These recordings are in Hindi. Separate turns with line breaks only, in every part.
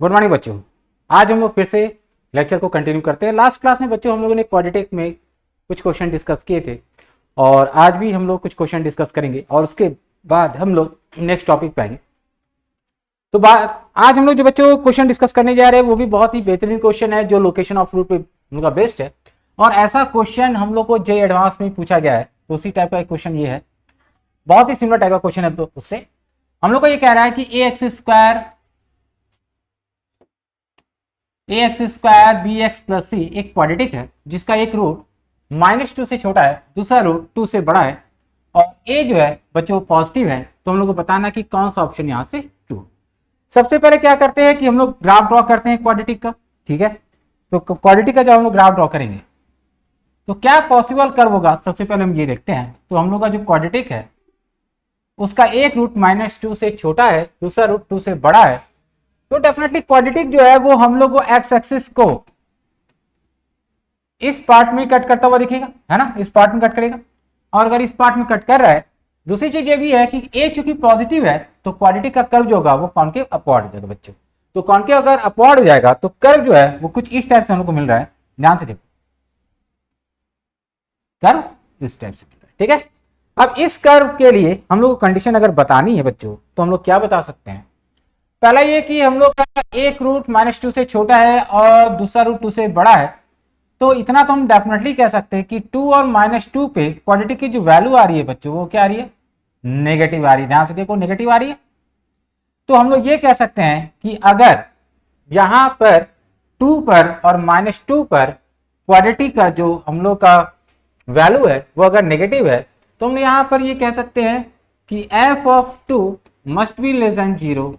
गुड मॉर्निंग बच्चों। आज हम लोग फिर से लेक्चर को कंटिन्यू करते हैं। लास्ट क्लास में बच्चों हम लोगों ने क्वाड्रेटिक में कुछ क्वेश्चन डिस्कस किए थे और आज भी हम लोग कुछ क्वेश्चन डिस्कस करेंगे और उसके बाद हम लोग नेक्स्ट टॉपिक पे आएंगे। तो आज हम लोग जो बच्चों क्वेश्चन डिस्कस करने जा रहे हैं वो भी बहुत ही बेहतरीन क्वेश्चन है जो लोकेशन ऑफ रूट पे हम लोग का बेस्ट है और ऐसा क्वेश्चन हम लोग को जे एडवांस में पूछा गया है। तो उसी टाइप का एक क्वेश्चन ये है, बहुत ही सिमिलर टाइप का क्वेश्चन है। तो उससे हम लोग को ये कह रहा है कि a x square b x plus c एक क्वाड्रेटिक है जिसका एक रूट -2 से छोटा है, दूसरा रूट 2 से बड़ा है और ए जो है बच्चों पॉजिटिव है। तो हम लोग को बताना कि कौन सा ऑप्शन यहाँ से ट्रू। सबसे पहले क्या करते हैं कि हम लोग ग्राफ ड्रॉ करते हैं क्वाड्रेटिक का। ठीक है, तो क्वाड्रेटिक का जब हम लोग ग्राफ ड्रॉ करेंगे तो क्या पॉसिबल कर्व होगा, सबसे पहले हम ये देखते हैं। तो हम लोग का जो क्वाड्रेटिक है उसका एक रूट -2 से छोटा है, दूसरा रूट 2 से बड़ा है, तो डेफिनेटली क्वाड्रेटिक जो है वो हम लोग को एक्स एक्सिस को इस पार्ट में कट करता हुआ दिखेगा, है ना, इस पार्ट में कट करेगा। और अगर इस पार्ट में कट कर रहा है, दूसरी चीज ये भी है कि ए चूंकि पॉजिटिव है तो क्वाड्रेटिक का कर्व जो होगा वो कॉनकेव अपवर्ड हो जाएगा बच्चों। तो कॉनकेव अगर अपवर्ड हो जाएगा तो कर्व जो है वो कुछ इस टाइप से हम लोग को मिल रहा है। ध्यान से देखो, कर्व इस टाइप से मिल रहा है। ठीक है, अब इस कर्व के लिए हम लोग को कंडीशन अगर बतानी है बच्चों तो हम लोग क्या बता सकते हैं। पहला ये कि हम लोग का एक रूट -2 से छोटा है और दूसरा रूट 2 से बड़ा है, तो इतना तो हम डेफिनेटली कह सकते हैं कि 2 और -2 पे क्वाड्रेटिक की जो वैल्यू आ रही है बच्चों वो क्या आ रही है, नेगेटिव आ रही है। ध्यान से देखो, नेगेटिव आ रही है। तो हम लोग ये कह सकते हैं कि अगर यहां पर 2 पर और -2 पर क्वाड्रेटिक का जो हम लोग का वैल्यू है वो अगर नेगेटिव है तो हम यहां पर ये कह सकते हैं कि f of 2 must be less than 0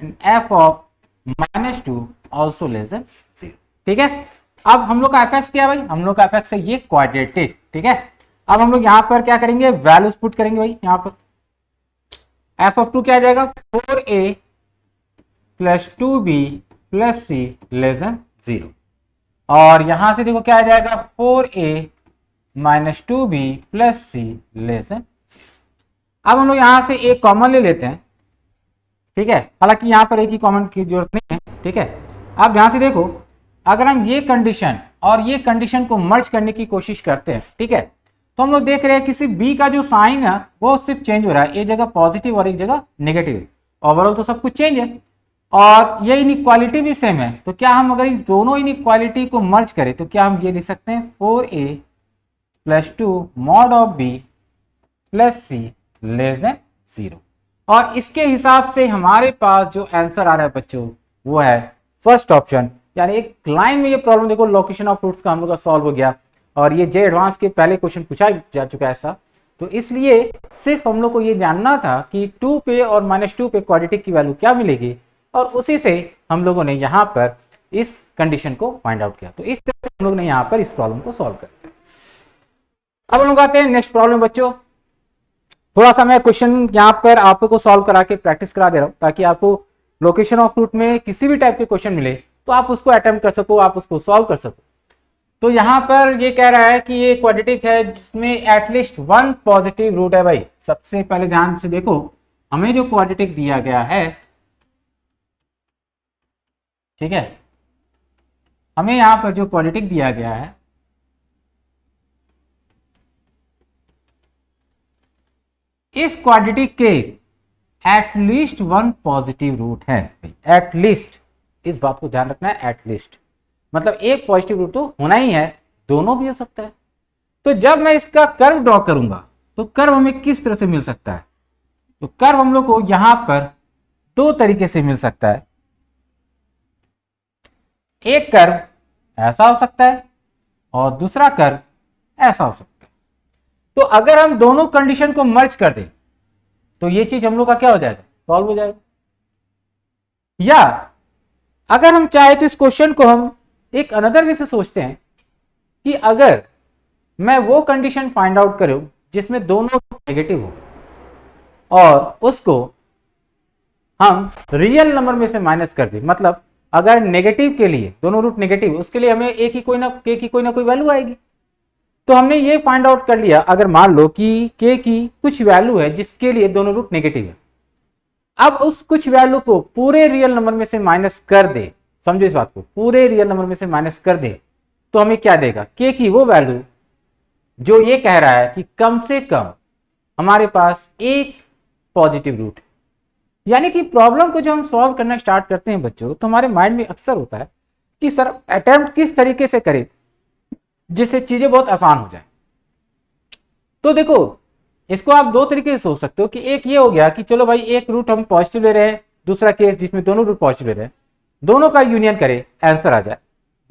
and f of -2 also less than 0। ठीक है, अब हम लोग का fx क्या है भाई, हम लोग का fx है ये क्वाड्रेटिक। ठीक है, अब हम लोग यहां पर क्या करेंगे, वैल्यूज पुट करेंगे भाई। यहां पर f ऑफ 2 क्या आ जाएगा, 4a plus 2b plus c less than 0 और यहां से देखो क्या आ जाएगा, 4a minus 2b plus C less then. अब हम लोग यहां से एक कॉमन ले लेते हैं। ठीक है, हालांकि यहां पर एक ही कॉमन की जरूरत नहीं है। ठीक है, अब ध्यान से देखो, अगर हम ये कंडीशन और ये कंडीशन को मर्ज करने की कोशिश करते हैं, ठीक है, तो हम लोग देख रहे हैं कि सिर्फ b का जो साइन है वो सिर्फ चेंज हो रहा है, एक जगह पॉजिटिव और एक जगह नेगेटिव। ओवरऑल तो सब कुछ चेंज है और ये इनइक्वालिटी भी सेम है। तो क्या हम अगर इस दोनों इनइक्वालिटी को मर्ज करें तो क्या हम ये लिख सकते हैं, 4a plus 2 mod of B plus C less than 0 और इसके हिसाब से हमारे पास जो आंसर आ रहा है बच्चों वो है फर्स्ट ऑप्शन। यानी एक लाइन में ये प्रॉब्लम देखो, लोकेशन ऑफ रूट्स का हम लोग का सॉल्व हो गया और ये जे एडवांस के पहले क्वेश्चन पूछा जा चुका है ऐसा। तो इसलिए सिर्फ हम लोग को ये जानना था कि 2 पे और -2 पे क्वाड्रेटिक की वैल्यू क्या मिलेगी और उसी से हम लोगों ने यहाँ पर इस कंडीशन को फाइंड आउट किया। तो इस तरह से हम लोग ने यहाँ पर इस प्रॉब्लम को सॉल्व कर। अब हम लोग आते हैं नेक्स्ट प्रॉब्लम बच्चों। थोड़ा सा मैं क्वेश्चन यहाँ पर आपको सॉल्व करा के प्रैक्टिस करा दे रहा हूँ ताकि आपको लोकेशन ऑफ रूट में किसी भी टाइप के क्वेश्चन मिले तो आप उसको अटेम्प्ट कर सको, आप उसको सॉल्व कर सको। तो यहाँ पर ये कह रहा है कि ये क्वाड्रेटिक है जिसमें एटलीस्ट 1 पॉजिटिव रूट है भाई। सबसे पहले ध्यान से देखो, हमें जो क्वाड्रेटिक दिया गया है, ठीक है, हमें यहाँ पर जो क्वाड्रेटिक दिया गया है इस क्वाड्रेटिक के एटलीस्ट 1 पॉजिटिव रूट है। एटलीस्ट, इस बात को ध्यान रखना है, एटलीस्ट मतलब एक पॉजिटिव रूट तो होना ही है, दोनों भी हो सकता है। तो जब मैं इसका कर्व ड्रॉ करूंगा तो कर्व हमें किस तरह से मिल सकता है, तो कर्व हम लोग को यहां पर 2 तरीके से मिल सकता है। एक कर्व ऐसा हो सकता है और दूसरा कर्व ऐसा हो सकता है। तो अगर हम दोनों कंडीशन को मर्ज कर दें तो ये चीज हम लोग का क्या हो जाएगा, सॉल्व हो जाएगा। या अगर हम चाहे तो इस क्वेश्चन को हम एक अनदर वे से सोचते हैं कि अगर मैं वो कंडीशन फाइंड आउट करूं जिसमें दोनों नेगेटिव हो और उसको हम रियल नंबर में से माइनस कर दें, मतलब अगर नेगेटिव के लिए दोनों रूट नेगेटिव, उसके लिए हमें एक ही कोई ना के की कोई ना कोई वैल्यू आएगी। तो हमने ये फाइंड आउट कर लिया, अगर मान लो कि के की कुछ वैल्यू है जिसके लिए दोनों रूट नेगेटिव है। अब उस कुछ वैल्यू को पूरे रियल नंबर में से माइनस कर दे, समझो इस बात को, पूरे रियल नंबर में से माइनस कर दे तो हमें क्या देगा, के की वो वैल्यू जो ये कह रहा है कि कम से कम हमारे पास एक पॉजिटिव रूट है। यानी कि प्रॉब्लम को जो हम सॉल्व करना स्टार्ट करते हैं बच्चों, तो हमारे माइंड में अक्सर होता है कि सर अटेम्प्ट किस तरीके से करें जिससे चीजें बहुत आसान हो जाए। तो देखो इसको आप दो तरीके से सोच सकते हो कि एक ये हो गया कि चलो भाई एक रूट हम पॉजिटिव ले रहे हैं, दूसरा केस जिसमें दोनों रूट पॉजिटिव ले रहे हैं, दोनों का यूनियन करें आंसर आ जाए।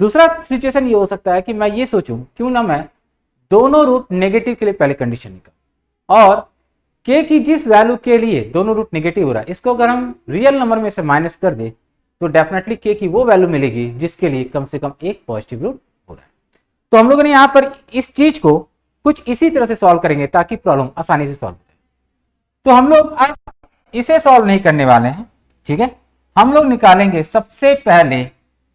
दूसरा सिचुएशन ये हो सकता है कि मैं ये सोचूं क्यों ना मैं दोनों रूट नेगेटिव के लिए पहले कंडीशन निकाल, और के की जिस वैल्यू के लिए दोनों रूट नेगेटिव हो रहा है इसको अगर हम रियल नंबर में से माइनस कर दे तो डेफिनेटली के की वो वैल्यू मिलेगी जिसके लिए कम से कम एक पॉजिटिव रूट हो रहा है। तो हम लोगों ने यहां पर इस चीज को कुछ इसी तरह से सॉल्व करेंगे ताकि प्रॉब्लम आसानी से सॉल्व हो जाए। तो हम लोग अब इसे सॉल्व नहीं करने वाले हैं, ठीक है, हम लोग निकालेंगे सबसे पहले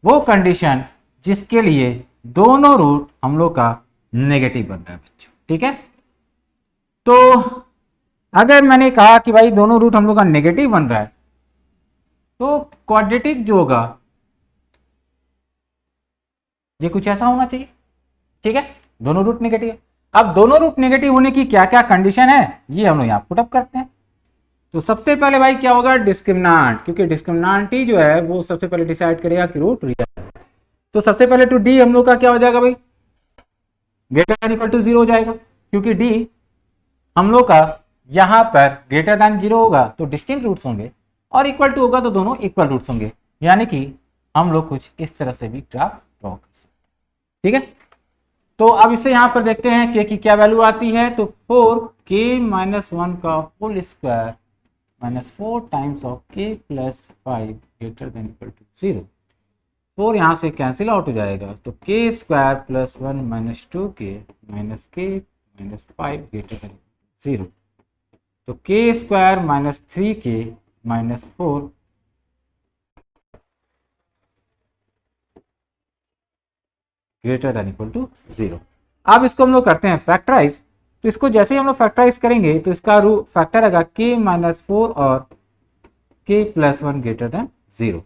वो कंडीशन जिसके लिए दोनों रूट हम लोग का नेगेटिव बन रहा है बच्चों, ठीक है। तो अगर मैंने कहा कि भाई दोनों रूट हम लोग का नेगेटिव बन रहा है तो क्वाड्रेटिक जो होगा ये कुछ ऐसा होना चाहिए, ठीक है, दोनों रूट नेगेटिव है। अब दोनों रूट नेगेटिव होने की क्या क्या कंडीशन है ये हम लोग यहां पुटअप करते हैं। तो सबसे पहले भाई क्या होगा, डिस्क्रिमिनांट, क्योंकि डिस्क्रिमिनांट ही जो है वो सबसे पहले डिसाइड करेगा कि रूट रियल है। तो सबसे पहले टू डी हम लोग का क्या हो जाएगा भाई, ग्रेटर देन इक्वल टू 0 हो जाएगा, क्योंकि डी हम लोग का यहां पर ग्रेटर देन 0 होगा तो डिस्टिंक्ट रूट्स होंगे और इक्वल टू होगा तो दोनों इक्वल रूट्स होंगे, यानी कि हम लोग कुछ इस तरह से भी ग्राफ ड्रॉ कर सकते हैं, ठीक है। तो अब इसे यहां पर देखते हैं के की क्या वैल्यू आती है। तो 4k-1 का whole square minus 4 times of k plus 5 greater than equal to 0, 4 यहाँ से कैंसिल आउट हो जाएगा तो k square plus 1 minus 2k minus k minus 5 greater than 0, तो k square minus 3k minus 4 greater than equal to 0। अब इसको हम लोग करते हैं फैक्टराइज। तो इसको जैसे ही हम लोग फैक्टराइज करेंगे तो इसका रूट फैक्टर आएगा k माइनस 4 और k प्लस 1 ग्रेटर देन 0।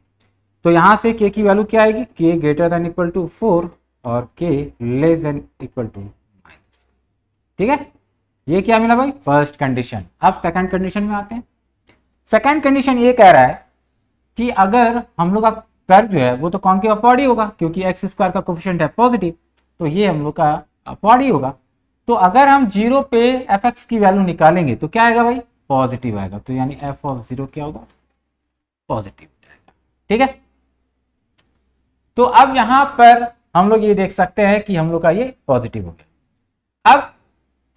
तो यहां से k की वैल्यू क्या आएगी, k greater than equal to 4 और k less than equal to minus, ठीक है। ये क्या मिला भाई, फर्स्ट कंडीशन। अब सेकंड कंडीशन में आते हैं। सेकंड कंडीशन ये कह रहा है कि अगर हम लोग का कर्व जो है वो तो कॉनकेव अपवर्ड ही होगा, क्योंकि एक्स स्क्वायर का कोफिशिएंट है पॉजिटिव, तो ये हम लोग का अपवर्ड ही होगा। तो अगर हम 0 पे एफ एक्स की वैल्यू निकालेंगे तो क्या आएगा भाई, पॉजिटिव आएगा, तो यानी एफ ऑफ 0 क्या होगा, पॉजिटिव आएगा, ठीक है। तो अब यहां पर हम लोग ये देख सकते हैं कि हम लोग का ये पॉजिटिव हो गया। अब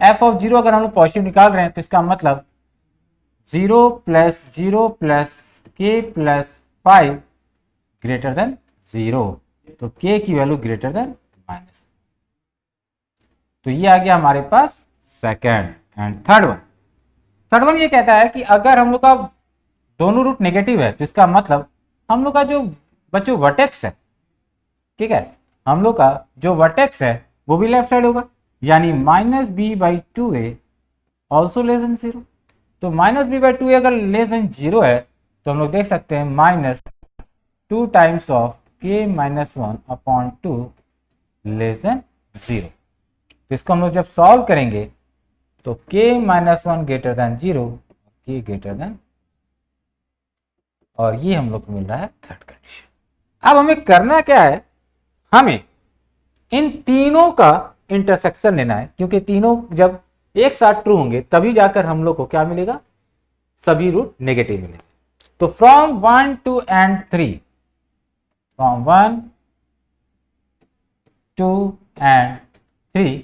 एफ ऑफ 0 अगर हम लोग पॉजिटिव निकाल रहे हैं तो इसका मतलब 0 प्लस 0 प्लस के प्लस 5 ग्रेटर देन 0, तो k की वैल्यू ग्रेटर देन माइनस, तो ये आ गया हमारे पास सेकंड। एंड थर्ड वन ये कहता है कि अगर हम लोग का दोनों रूट नेगेटिव है तो इसका मतलब हम लोग का जो बच्चों वर्टेक्स है, ठीक है, हम लोग का जो वर्टेक्स है वो भी लेफ्ट साइड होगा, यानी minus B by 2a also less than 0। तो माइनस बी बाई 2a अगर लेस देन 0 है तो हम लोग देख सकते हैं minus 2 times of k minus 1 upon 2 less than 0। तो इसको हम लोग जब सॉल्व करेंगे तो k minus 1 greater than 0, k greater then, और ये हम लोग को मिल रहा है थर्ड कंडीशन। अब हमें करना क्या है, हमें इन तीनों का इंटरसेक्शन लेना है, क्योंकि तीनों जब एक साथ ट्रू होंगे तभी जाकर हम लोग को क्या मिलेगा, सभी रूट नेगेटिव मिलेंगे। तो फ्रॉम 1 2 एंड 3, फ्रॉम 1 2 एंड 3,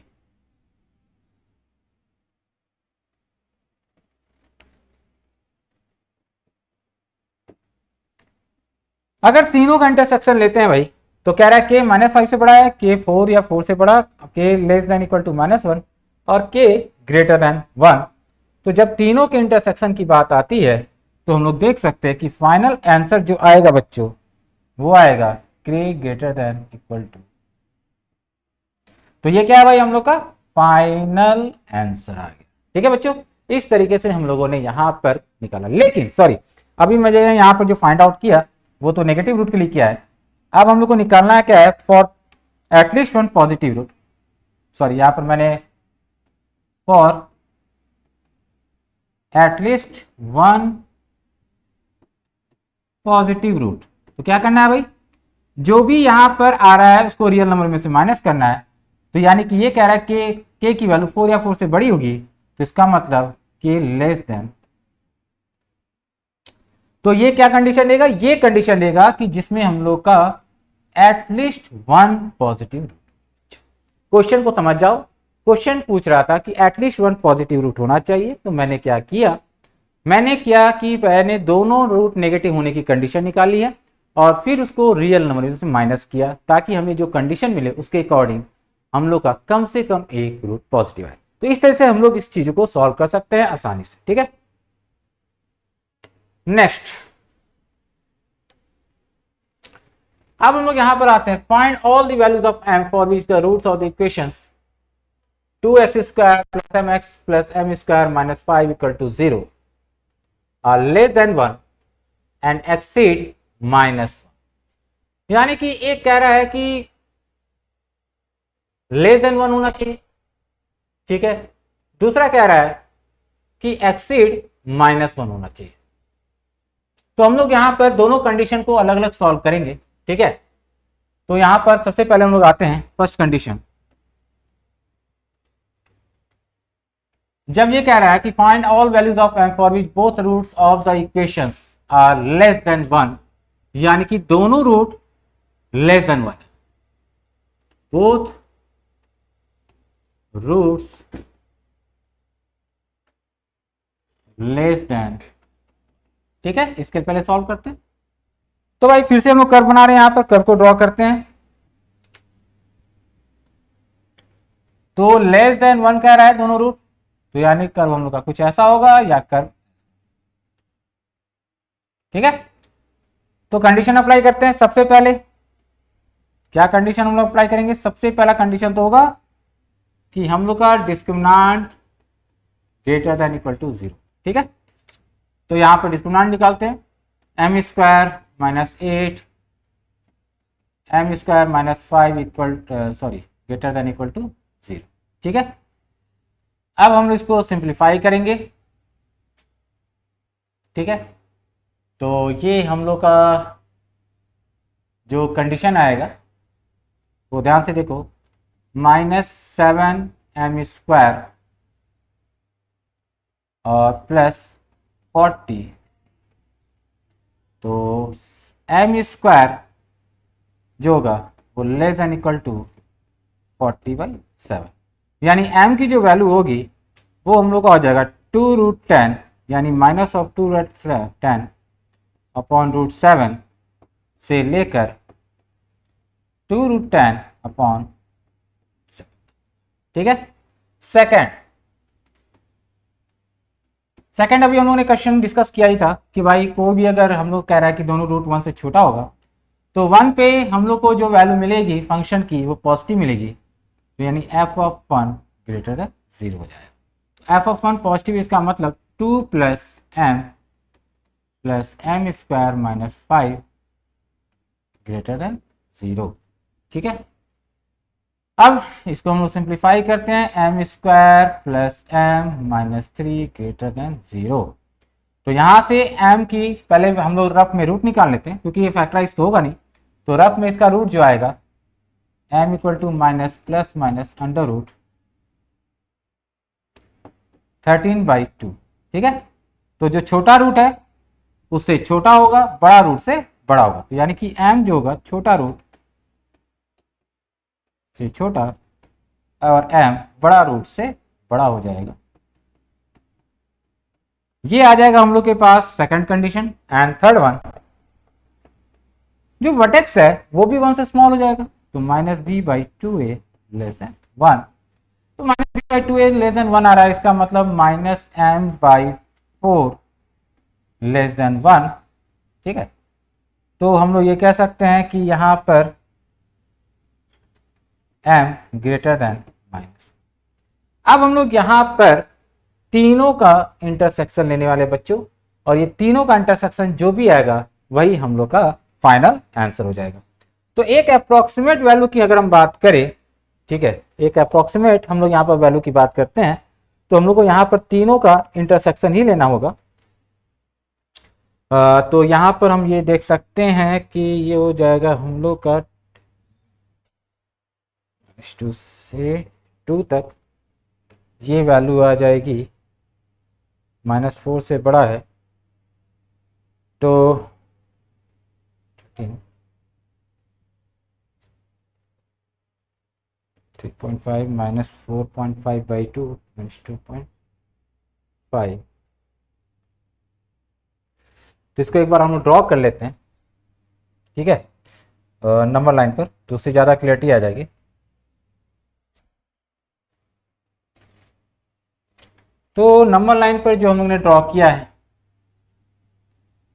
अगर तीनों का इंटरसेक्शन लेते हैं भाई तो कह रहा है k माइनस 5 से बड़ा है, k 4 या 4 से बड़ा, k less than equal to minus 1 और k ग्रेटर देन 1। तो जब तीनों के इंटरसेक्शन की बात आती है तो हम लोग देख सकते हैं कि फाइनल आंसर जो आएगा बच्चों वो आएगा k greater than equal to, तो ये क्या है भाई, हम लोग का फाइनल आंसर आ गया, ठीक है बच्चों। इस तरीके से हम लोगों ने यहां पर निकाला। लेकिन सॉरी, अभी मुझे यहाँ पर जो फाइंड आउट किया वो तो नेगेटिव रूट के लिए किया है। अब हम लोग को निकालना है क्या है, for at least one positive root, sorry यहाँ पर मैंने for at least one positive root. तो क्या करना है भाई, जो भी यहां पर आ रहा है उसको रियल नंबर में से माइनस करना है। तो यानी कि ये कह रहा है कि के की वैल्यू 4 या 4 से बड़ी होगी, तो इसका मतलब के लेस देन। तो ये क्या कंडीशन देगा, ये कंडीशन देगा कि जिसमें हम लोग का at least one positive root. Question को समझ जाओ, क्वेश्चन पूछ रहा था कि एटलीस्ट वन पॉजिटिव रूट होना चाहिए। तो मैंने क्या किया, मैंने दोनों रूट नेगेटिव होने की कंडीशन निकाली है और फिर उसको रियल नंबर से माइनस किया, ताकि हमें जो कंडीशन मिले उसके अकॉर्डिंग हम लोग का कम से कम एक रूट पॉजिटिव है। तो इस तरह से हम लोग इस चीज को सॉल्व कर सकते हैं आसानी से, ठीक है। नेक्स्ट, अब हम लोग यहां पर आते हैं, find all the values of m for which the roots of the equations 2x² + mx + m² - 5 = 0 are less than 1 and exceed -1। यानी कि एक कह रहा है कि लेस देन 1 होना चाहिए, ठीक है। दूसरा कह रहा है कि एक्सीड -1 होना चाहिए। तो हम लोग यहां पर दोनों कंडीशन को अलग अलग सॉल्व करेंगे, ठीक है। तो यहां पर सबसे पहले हम लोग आते हैं फर्स्ट कंडीशन। जब ये कह रहा है कि find all values of m for which both roots of the equations are less than 1, यानी कि दोनों root less than 1, both roots less than, ठीक है। इसके पहले सॉल्व करते हैं। तो भाई फिर से हम लोग कर्व बना रहे हैं, यहां पर कर्व को ड्रॉ करते हैं। तो लेस देन 1 कह रहा है दोनों रूट, तो यानी कर्व हम लोग का कुछ ऐसा होगा या कर्व, ठीक है। तो कंडीशन अप्लाई करते हैं। सबसे पहले क्या कंडीशन हम लोग अप्लाई करेंगे, सबसे पहला कंडीशन तो होगा कि हम लोग का discriminant greater than equal to 0, ठीक है। तो यहां पर डिस्क्रिमिनेंट निकालते हैं, m² - 8 m² - 5 equal greater than equal to 0, ठीक है। अब हम लोग इसको सिंप्लीफाई करेंगे, ठीक है। तो ये हम लोग का जो कंडीशन आएगा वो ध्यान से देखो, -7m² और +40, तो m² जो होगा वो लेस देन इक्वल टू 40/7, यानी m की जो वैल्यू होगी वो हम लोग का हो जाएगा 2√10, यानी -2√10 अपॉन √7 से लेकर 2√10 अपॉन 7, ठीक है। सेकंड अभी हम लोगों ने क्वेश्चन डिस्कस किया ही था कि भाई कोई भी अगर हम लोग कह रहा है कि दोनों रूट 1 से छोटा होगा, तो 1 पे हम लोग को जो वैल्यू मिलेगी फंक्शन की वो पॉजिटिव मिलेगी, तो यानी f(1) ग्रेटर देन 0 हो जाएगा। f(1) पॉजिटिव, इसका मतलब 2 + m + m² - 5 ग्रेटर देन 0, ठीक है। अब इसको हम लोग सिंप्लीफाई करते हैं, m² + m - 3 ग्रेटर देन 0। तो यहां से m की पहले हम लोग रफ में रूट निकाल लेते हैं, क्योंकि ये फैक्टराइज तो होगा नहीं। तो रफ में इसका रूट जो आएगा m = -13/2, ठीक है। तो जो छोटा रूट है उससे छोटा होगा, बड़ा रूट से बड़ा होगा, तो यानी कि m जो होगा छोटा रूट से छोटा और m बड़ा रूट से बड़ा हो जाएगा। ये आ जाएगा हम लोग के पास second condition. And third one, जो वर्टेक्स है वो भी 1 से स्मॉल हो जाएगा, तो -b/2a लेस देन 1। तो -b/2a लेस देन 1 आ रहा है, इसका मतलब -m/4 लेस देन 1, ठीक है। तो हम लोग ये कह सकते हैं कि यहां पर m ग्रेटर देन -। अब हम लोग यहां पर तीनों का इंटरसेक्शन लेने वाले बच्चों, और ये तीनों का इंटरसेक्शन जो भी आएगा वही हम लोग का फाइनल आंसर हो जाएगा। तो एक अप्रोक्सीमेट वैल्यू की अगर हम बात करें, ठीक है, एक अप्रोक्सीमेट हम लोग यहाँ पर वैल्यू की बात करते हैं, तो हम लोग को यहाँ पर तीनों का इंटरसेक्शन ही लेना होगा। तो यहाँ पर हम ये देख सकते हैं कि ये हो जाएगा हम लोग का 2 से 2 तक, ये वैल्यू आ जाएगी -4 से बड़ा है तो 3.5 -4.5/2 -2.5। तो इसको एक बार हम लोग ड्रॉ कर लेते हैं, ठीक है, नंबर लाइन पर, तो उससे ज़्यादा क्लियरिटी आ जाएगी। तो नंबर लाइन पर जो हम लोग ने ड्रॉ किया है,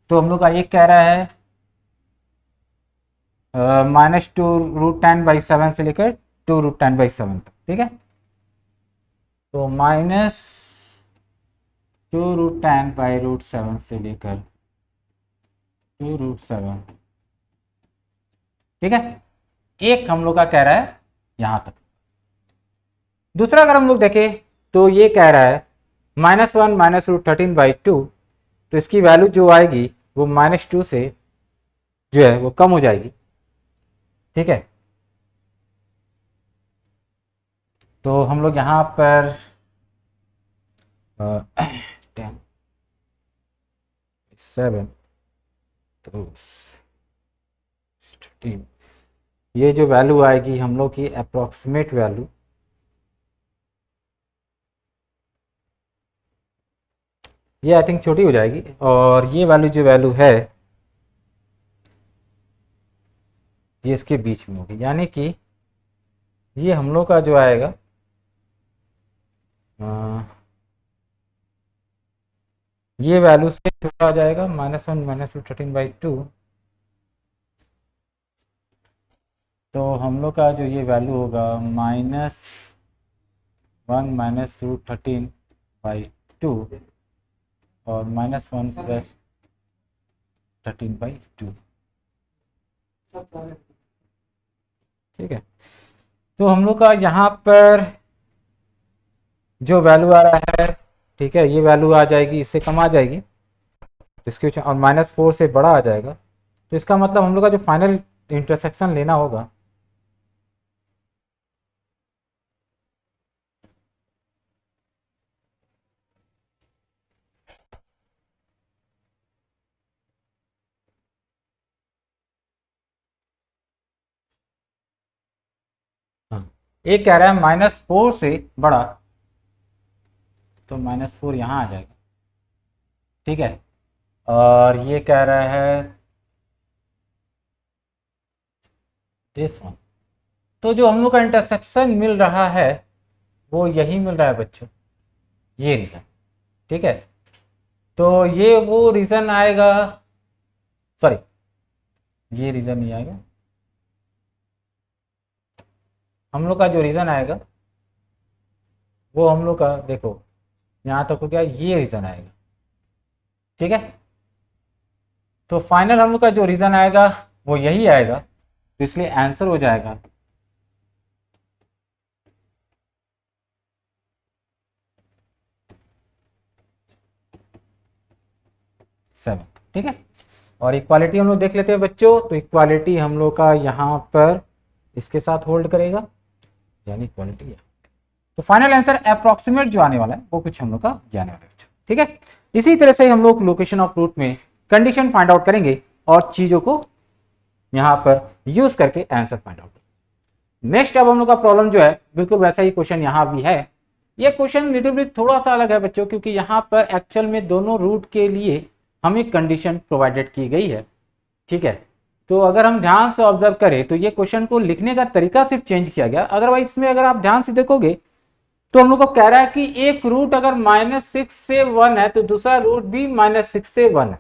तो हम लोग का ये कह रहा है -2√10/7 से लेकर 2√10/7 तक, ठीक है। तो -2√10/7 से लेकर 2√7, ठीक है, एक हम लोग का कह रहा है यहां तक। दूसरा अगर हम लोग देखें तो ये कह रहा है -1 -√13/2, तो इसकी वैल्यू जो आएगी वो -2 से जो है वो कम हो जाएगी, ठीक है। तो हम लोग यहाँ पर 10 7 तो 13, ये जो वैल्यू आएगी हम लोग की अप्रोक्सीमेट वैल्यू, ये आई थिंक छोटी हो जाएगी, और ये वैल्यू जो वैल्यू है ये इसके बीच में होगी, यानी कि ये हम लोग का जो आएगा ये वैल्यू से छोटा आ जाएगा, -1 -√13/2। तो हम लोग का जो ये वैल्यू होगा -1 -√13/2 और -1 +13/2, ठीक है। तो हम लोग का यहाँ पर जो वैल्यू आ रहा है, ठीक है, ये वैल्यू आ जाएगी, इससे कम आ जाएगी, तो इसके और -4 से बड़ा आ जाएगा, तो इसका मतलब हम लोग का जो फाइनल इंटरसेक्शन लेना होगा एक कह रहा है -4 से बड़ा, तो -4 यहाँ आ जाएगा, ठीक है, और ये कह रहा है दिस वन। तो जो हम लोग का इंटरसेक्शन मिल रहा है वो यही मिल रहा है बच्चों, ये रीजन, ठीक है। तो ये वो रीजन आएगा, सॉरी ये रीजन नहीं आएगा, हम लोग का जो रीजन आएगा वो हम लोग का देखो यहाँ तक हो गया, ये रीजन आएगा, ठीक है। तो फाइनल हम लोग का जो रीजन आएगा वो यही आएगा, तो इसलिए आंसर हो जाएगा 7, ठीक है। और इक्वालिटी हम लोग देख लेते हैं बच्चों, तो इक्वालिटी हम लोग का यहाँ पर इसके साथ होल्ड करेगा, यानी इक्वालिटी है। तो फाइनल आंसर अप्रोक्सीमेट जो आने वाला है वो कुछ हम लोग का आने वाला है बच्चों, ठीक है। इसी तरह से हम लोग लोकेशन ऑफ रूट में कंडीशन फाइंड आउट करेंगे और चीजों को यहाँ पर यूज करके आंसर फाइंड आउट। नेक्स्ट अब हम लोग का प्रॉब्लम जो है बिल्कुल वैसा ही क्वेश्चन यहाँ भी है। ये क्वेश्चन लिटिल बिट थोड़ा सा अलग है बच्चों, क्योंकि यहाँ पर एक्चुअल में दोनों रूट के लिए हमें कंडीशन प्रोवाइडेड की गई है, ठीक है। तो अगर हम ध्यान से ऑब्जर्व करें तो ये क्वेश्चन को लिखने का तरीका सिर्फ चेंज किया गया, अदरवाइज इसमें अगर आप ध्यान से देखोगे तो हम लोग को कह रहा है कि एक रूट अगर -6 से 1 है तो दूसरा रूट भी -6 से 1 है।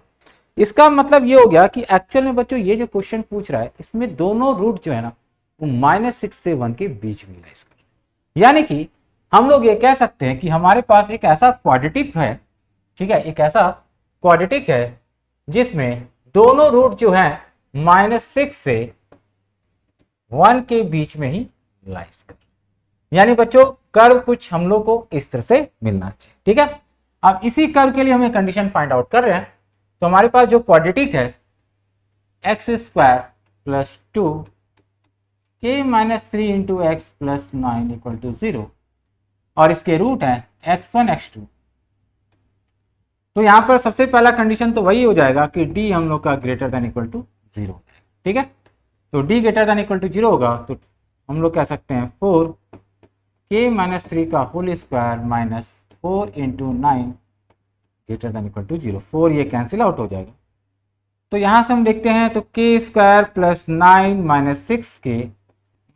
इसका मतलब ये हो गया कि एक्चुअल में बच्चों ये जो क्वेश्चन पूछ रहा है इसमें दोनों रूट जो है ना वो -6 से 1 के बीच में है इसका, यानी कि हम लोग ये कह सकते हैं कि हमारे पास एक ऐसा क्वाड्रेटिक है, ठीक है, एक ऐसा क्वाड्रेटिक है जिसमें दोनों रूट जो है -6 से 1 के बीच में ही लाइज कर, यानी बच्चों कर्व कुछ हम लोग को इस तरह से मिलना चाहिए। ठीक है, अब इसी कर्व के लिए हमें कंडीशन फाइंड आउट कर रहे हैं। तो हमारे पास जो क्वाड्रेटिक है x² + 2k-3 into x plus 9 = 0 और इसके रूट है x1 x2। तो यहां पर सबसे पहला कंडीशन तो वही हो जाएगा कि d हम लोग का ग्रेटर देन इक्वल टू 0। ठीक है, तो d greater than equal to 0 होगा तो हम लोग कह सकते हैं 4k-3 का whole square minus 4 into 9 greater than equal to 0। 4 ये कैंसिल आउट हो जाएगा। तो यहां से हम देखते हैं तो k² + 9 - 6k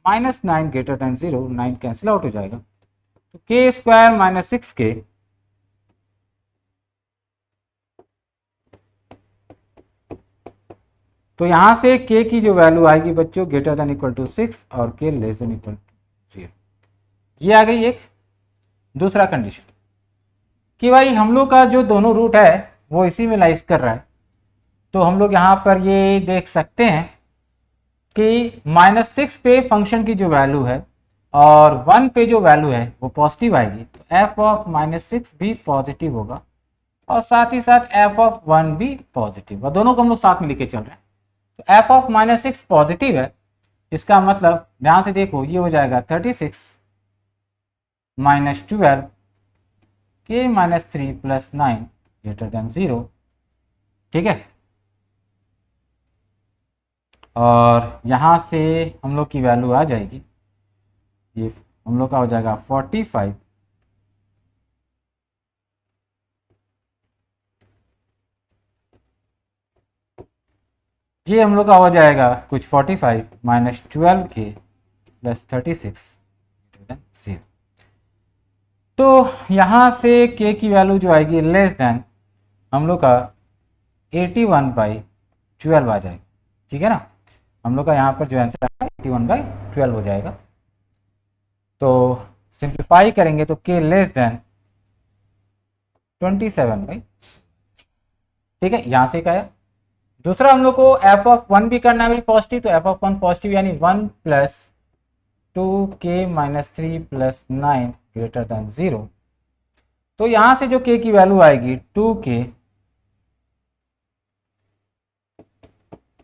-9 greater than 0, 9 cancel out हो जाएगा। तो k² - 6k तो यहां से k की जो वैल्यू आएगी बच्चों ग्रेटर देन इक्वल टू 6 और k less than equal to 0। ये आ गई एक दूसरा कंडीशन कि भाई हम लोग का जो दोनों रूट है वो इसी में लाइज कर रहा है। तो हम लोग यहाँ पर ये देख सकते हैं कि -6 पे फंक्शन की जो वैल्यू है और 1 पे जो वैल्यू है वो पॉजिटिव आएगी, तो f ऑफ -6 भी पॉजिटिव होगा और साथ ही साथ f ऑफ 1 भी पॉजिटिव होगा। दोनों को हम लोग साथ में लिखे चल रहे हैं। तो f ऑफ -6 पॉजिटिव है, इसका मतलब ध्यान से देखो ये हो जाएगा 36 - 12 k-3 + 9 ग्रेटर देन 0। ठीक है, और यहाँ से हम लोग की वैल्यू आ जाएगी, ये हम लोग का हो जाएगा 45 ये हम लोग का हो जाएगा कुछ 45 - 12k + 36 0। तो यहाँ से k की वैल्यू जो आएगी लेस देन हम लोग का 81/12 आ जाएगा। ठीक है ना, हम लोग का यहाँ पर जो आंसर है 81/12 हो जाएगा। तो सिंप्लीफाई करेंगे तो k लेस देन 27। ठीक है, यहाँ से क्या है। दूसरा हम लोग को f ऑफ 1 भी करना है पॉजिटिव, तो f ऑफ 1 पॉजिटिव यानी 1 + 2k-3 + 9 ग्रेटर देन 0। तो यहां से जो k की वैल्यू आएगी 2k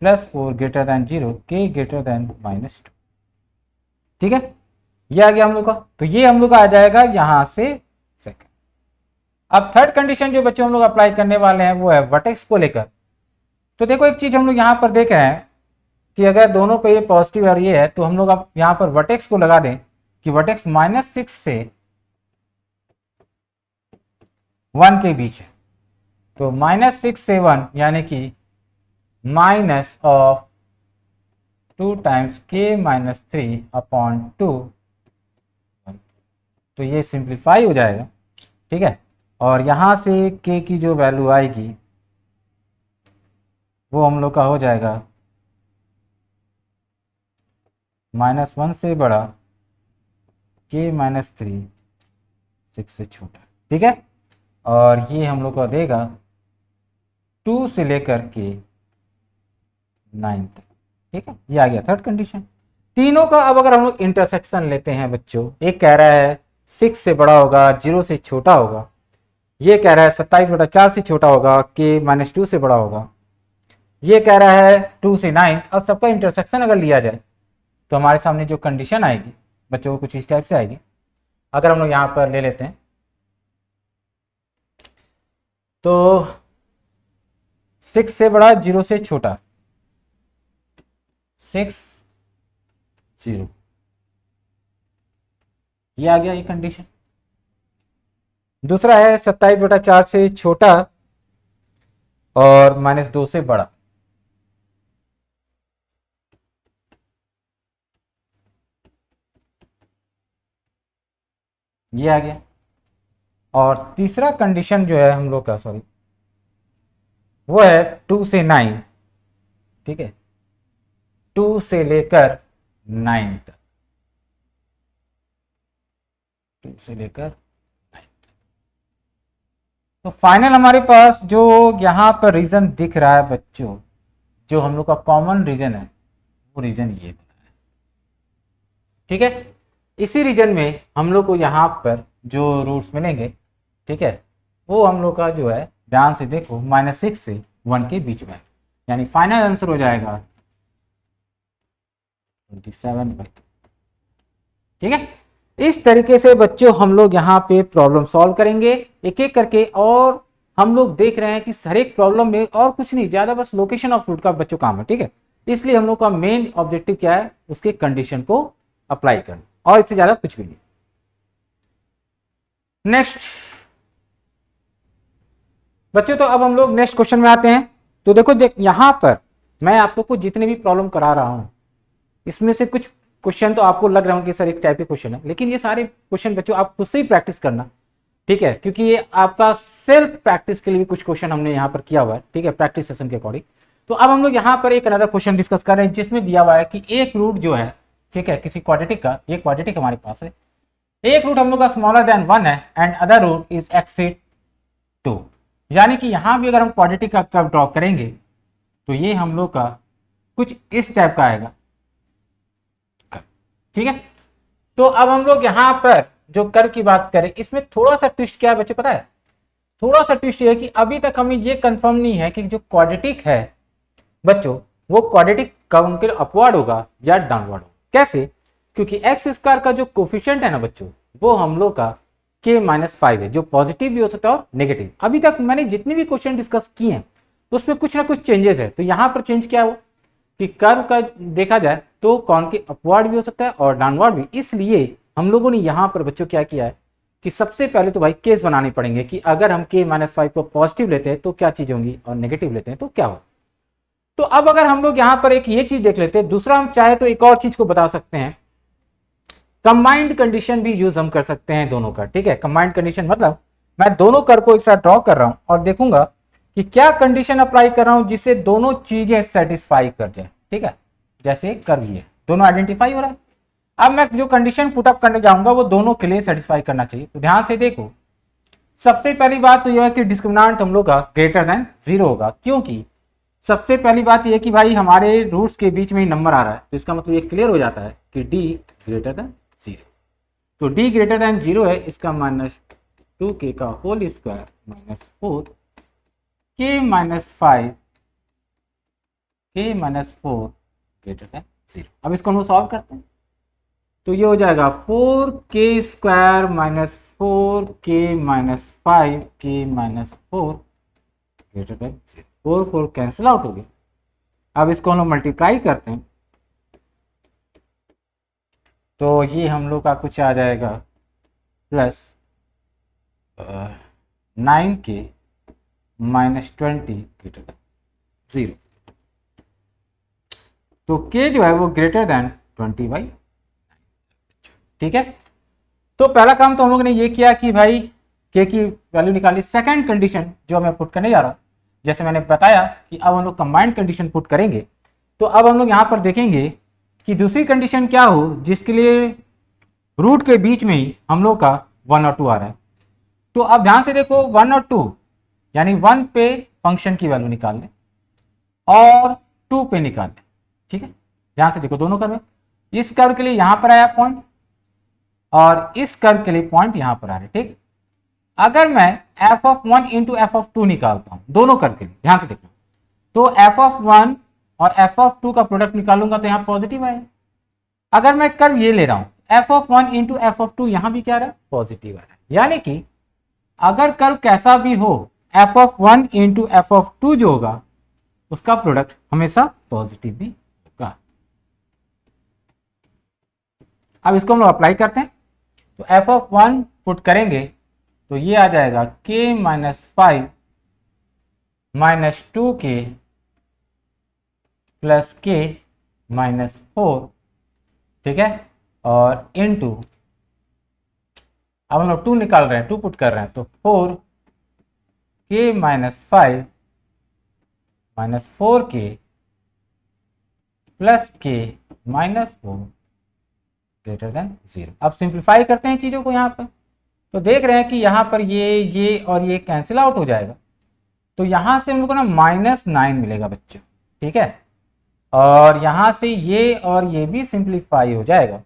+ 4 greater than 0, k greater then -2। ठीक है, ये आ गया हम लोग का। तो ये हम लोग का आ जाएगा यहां से सेकंड। अब थर्ड कंडीशन जो बच्चों हम लोग अप्लाई करने वाले हैं वो है वर्टेक्स को लेकर। तो देखो एक चीज हम लोग यहां पर देख रहे हैं कि अगर दोनों पे ये पॉजिटिव और ये है तो हम लोग अब यहां पर वर्टेक्स को लगा दें कि वर्टेक्स -6 से 1 के बीच है। तो -6 से 1 यानी कि माइनस ऑफ 2 टाइम्स k-3/2। तो ये सिंप्लीफाई हो जाएगा। ठीक है, और यहां से k की जो वैल्यू आएगी वो हम लोग का हो जाएगा -1 से बड़ा k-3 6 से छोटा। ठीक है, और ये हम लोग का देगा 2 से लेकर के 9 तक। ठीक है, ये आ गया थर्ड कंडीशन। तीनों का अब अगर हम लोग इंटरसेक्शन लेते हैं बच्चों, एक कह रहा है 6 से बड़ा होगा, 0 से छोटा होगा, ये कह रहा है 27/4 से छोटा होगा, k-2 से बड़ा होगा, ये कह रहा है 2 से 9। अब सबका इंटरसेक्शन अगर लिया जाए तो हमारे सामने जो कंडीशन आएगी बच्चों को कुछ इस टाइप से आएगी। अगर हम लोग यहाँ पर ले लेते हैं तो 6 से बड़ा, 0 से छोटा, 6 0, ये आ गया ये कंडीशन। दूसरा है 27/4 से छोटा और -2 से बड़ा, ये आ गया। और तीसरा कंडीशन जो है हम लोग का सॉरी वो है 2 से 9। ठीक है, 2 से लेकर 9 तक, 2 से लेकर 9 तक। तो फाइनल हमारे पास जो यहाँ पर रीजन दिख रहा है बच्चों, जो हम लोग का कॉमन रीजन है वो रीजन ये है, ठीक है। इसी रीजन में हम लोग को यहाँ पर जो रूट्स मिलेंगे, ठीक है, वो हम लोग का जो है ध्यान से देखो -6 से 1 के बीच में है, यानी फाइनल आंसर हो जाएगा 27/2। ठीक है, इस तरीके से बच्चों हम लोग यहाँ पे प्रॉब्लम सॉल्व करेंगे एक एक करके, और हम लोग देख रहे हैं कि हर एक प्रॉब्लम में और कुछ नहीं ज्यादा बस लोकेशन ऑफ रूट का बच्चों काम है, ठीक है। इसलिए हम लोग का मेन ऑब्जेक्टिव क्या है, उसके कंडीशन को अप्लाई करना, और इससे ज्यादा कुछ भी नहीं। नेक्स्ट बच्चों, तो अब हम लोग नेक्स्ट क्वेश्चन में आते हैं। तो देखो यहां पर मैं आप लोग को जितने भी प्रॉब्लम करा रहा हूं, इसमें से कुछ क्वेश्चन तो आपको लग रहा है कि सर एक टाइप के क्वेश्चन है, लेकिन ये सारे क्वेश्चन बच्चों आप खुद से ही प्रैक्टिस करना, ठीक है, क्योंकि ये आपका सेल्फ प्रैक्टिस के लिए भी कुछ क्वेश्चन हमने यहाँ पर किया हुआ है, ठीक है, प्रैक्टिस सेशन के अकॉर्डिंग। तो अब हम लोग यहाँ पर एक अनदर क्वेश्चन डिस्कस कर रहे हैं, जिसमें दिया हुआ है कि एक रूट जो है, ठीक है, किसी क्वाड्रेटिक का, ये क्वाड्रेटिक हमारे पास है, एक रूट हम लोग का स्मॉलर देन 1 है and other root is exceed 2, यानी कि यहां भी अगर हम क्वाड्रेटिक का कर्व ड्रॉ करेंगे तो ये हम लोग का कुछ इस टाइप का आएगा, ठीक है। तो अब हम लोग यहां पर जो कर्व की बात करें, इसमें थोड़ा सा ट्विस्ट क्या है बच्चे पता है, थोड़ा सा ट्विस्ट ये है कि अभी तक हमें ये कंफर्म नहीं है कि जो क्वाड्रेटिक है बच्चों, वो क्वाड्रेटिक कर्व के अपवर्ड होगा या डाउनवर्ड होगा। कैसे? क्योंकि एक्स स्क्वायर का जो कोफिशिएंट है ना बच्चों, वो हम लोग का k-5 है, जो पॉजिटिव भी हो सकता है और नेगेटिव। अभी तक मैंने जितने भी क्वेश्चन डिस्कस किए हैं उसमें कुछ ना कुछ चेंजेस है। तो यहाँ पर चेंज क्या हो कि कर्व का देखा जाए तो कौन के अपवर्ड भी हो सकता है और डाउनवर्ड भी। इसलिए हम लोगों ने यहाँ पर बच्चों क्या किया है कि सबसे पहले तो भाई केस बनाने पड़ेंगे कि अगर हम k-5 को पॉजिटिव लेते हैं तो क्या चीज होंगी और नेगेटिव लेते हैं तो क्या हो। तो अब अगर हम लोग यहाँ पर एक ये चीज देख लेते हैं, दूसरा हम चाहे तो एक और चीज को बता सकते हैं, कंबाइंड कंडीशन भी यूज हम कर सकते हैं दोनों का, ठीक है। कंबाइंड कंडीशन मतलब मैं दोनों कर्व को एक साथ ड्रॉ कर रहा हूं और देखूंगा कि क्या कंडीशन अप्लाई कर रहा हूं जिससे दोनों चीजें सेटिस्फाई कर जाए, ठीक है। जैसे कर्व ये दोनों आइडेंटिफाई हो रहा है, अब मैं जो कंडीशन पुटअप करने जाऊंगा वो दोनों के लिए सेटिस्फाई करना चाहिए। तो ध्यान से देखो, सबसे पहली बात तो यह है कि डिस्क्रिमिनेंट हम लोग का ग्रेटर देन 0 होगा, क्योंकि सबसे पहली बात यह कि भाई हमारे रूट्स के बीच में ही नंबर आ रहा है, तो इसका मतलब ये क्लियर हो जाता है कि d ग्रेटर देन 0। तो d ग्रेटर देन 0 है, इसका -2k का whole square -4 k-4 greater than 0। अब इसको हम लोग सॉल्व करते हैं, तो ये हो जाएगा 4k square -4k-5k-4 greater than 0। 4 4 cancel out हो गए। अब इसको हम लोग मल्टीप्लाई करते हैं तो ये हम लोग का कुछ आ जाएगा +9k -20 ग्रेटर देन 0। तो k जो है वो ग्रेटर देन 20/9, ठीक है। तो पहला काम तो हम लोगों ने ये किया कि भाई k की वैल्यू निकाली। सेकंड कंडीशन जो मैं पुट करने जा रहा हूं, जैसे मैंने बताया कि अब हम लोग कंबाइंड कंडीशन पुट करेंगे, तो अब हम लोग यहां पर देखेंगे कि दूसरी कंडीशन क्या हो जिसके लिए रूट के बीच में ही हम लोग का 1 और 2 आ रहा है। तो अब ध्यान से देखो 1 और 2, यानी 1 पे फंक्शन की वैल्यू निकाल लें और 2 पे निकाल लें, ठीक है। ध्यान से देखो दोनों कर्व, इस कर्व के लिए यहां पर आया पॉइंट और इस कर्व के लिए पॉइंट यहां पर आ रहे, ठीक। अगर मैं f(1) इंटू f(2) निकालता हूं दोनों कर्व के लिए, ध्यान से देखना, तो f(1) और f(2) का प्रोडक्ट निकालूंगा तो यहां पॉजिटिव आएगा। अगर मैं कर्व ये ले रहा हूं f(1) इंटू f(2), यहां भी क्या आ रहा है पॉजिटिव आ रहा है। यानी कि अगर कर्व कैसा भी हो f(1) इंटू f(2) जो होगा उसका प्रोडक्ट हमेशा पॉजिटिव भी होगा। अब इसको हम लोग अप्लाई करते हैं, तो f(1) पुट करेंगे तो ये आ जाएगा k-5 -2k प्लस k-4, ठीक है, और इनटू, अब हम लोग 2 निकाल रहे हैं, 2 पुट कर रहे हैं, तो 4k-5 -4k plus k-4 greater than 0। अब सिंप्लीफाई करते हैं चीजों को यहाँ पर, तो देख रहे हैं कि यहाँ पर ये और ये कैंसिल आउट हो जाएगा, तो यहाँ से हम लोग को ना -9 मिलेगा बच्चों, ठीक है। और यहाँ से ये और ये भी सिंप्लीफाई हो जाएगा,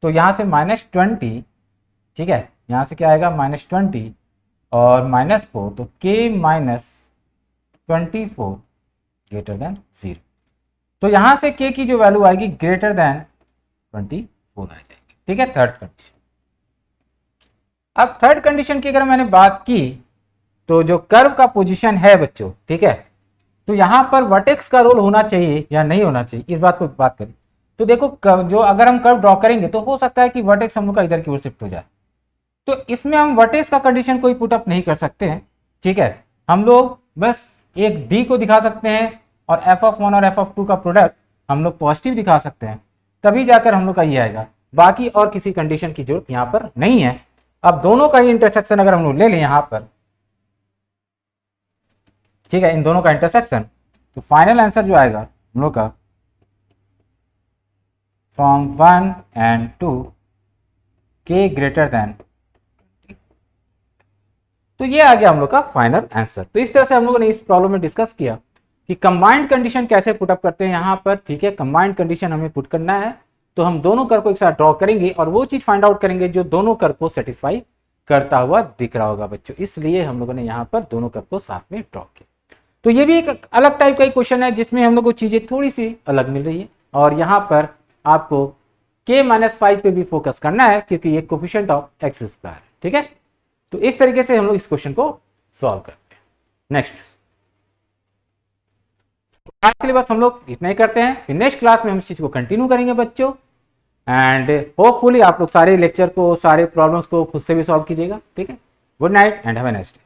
तो यहाँ से -20, ठीक है, यहाँ से क्या आएगा -20 और -4, तो k -24 ग्रेटर देन 0। तो यहाँ से k की जो वैल्यू आएगी ग्रेटर देन 24 आ जाएगी, ठीक है, थर्ड कंडीशन। अब थर्ड कंडीशन की अगर मैंने बात की तो जो कर्व का पोजीशन है बच्चों, ठीक है, तो यहाँ पर वर्टेक्स का रोल होना चाहिए या नहीं होना चाहिए, इस बात को बात करें। तो देखो जो अगर हम कर्व ड्रॉ करेंगे तो हो सकता है कि वर्टेक्स हम लोग का इधर की ओर शिफ्ट हो जाए, तो इसमें हम वर्टेक्स का कंडीशन कोई पुट अप नहीं कर सकते हैं, ठीक है। हम लोग बस एक डी को दिखा सकते हैं और f(1) और f(2) का प्रोडक्ट हम लोग पॉजिटिव दिखा सकते हैं, तभी जाकर हम लोग का ये आएगा। बाकी और किसी कंडीशन की जरूरत यहाँ पर नहीं है। अब दोनों का ही इंटरसेक्शन अगर हम लोग ले लें यहाँ पर, ठीक है, इन दोनों का इंटरसेक्शन, तो फाइनल आंसर जो आएगा हम लोग का from 1 and 2 k greater then, तो ये आ गया हम लोग का फाइनल आंसर। तो इस तरह से हम लोगों ने इस प्रॉब्लम में डिस्कस किया कि कंबाइंड कंडीशन कैसे पुट अप करते हैं यहाँ पर, ठीक है। कंबाइंड कंडीशन हमें पुट करना है तो हम दोनों कर्व को एक साथ ड्रॉ करेंगे और वो चीज फाइंड आउट करेंगे जो दोनों कर्व को सेटिस्फाई करता हुआ दिख रहा होगा बच्चों, इसलिए हम लोगों ने यहाँ पर दोनों कर्व को साथ में ड्रॉ किया। तो ये भी एक अलग टाइप का क्वेश्चन है जिसमें हम लोग को चीजें थोड़ी सी अलग मिल रही है, और यहाँ पर आपको k-5 पे भी फोकस करना है क्योंकि ये कोफिशिएंट ऑफ x स्क्वायर है, ठीक है। तो इस तरीके से हम लोग इस क्वेश्चन को सॉल्व करते हैं। नेक्स्ट, आज के लिए बस हम लोग इतना ही करते हैं, फिर नेक्स्ट क्लास में हम इस चीज को कंटिन्यू करेंगे बच्चों, एंड होपफुली आप लोग सारे लेक्चर को, सारे प्रॉब्लम्स को खुद से भी सॉल्व कीजिएगा, ठीक है। Good night and have a nice day.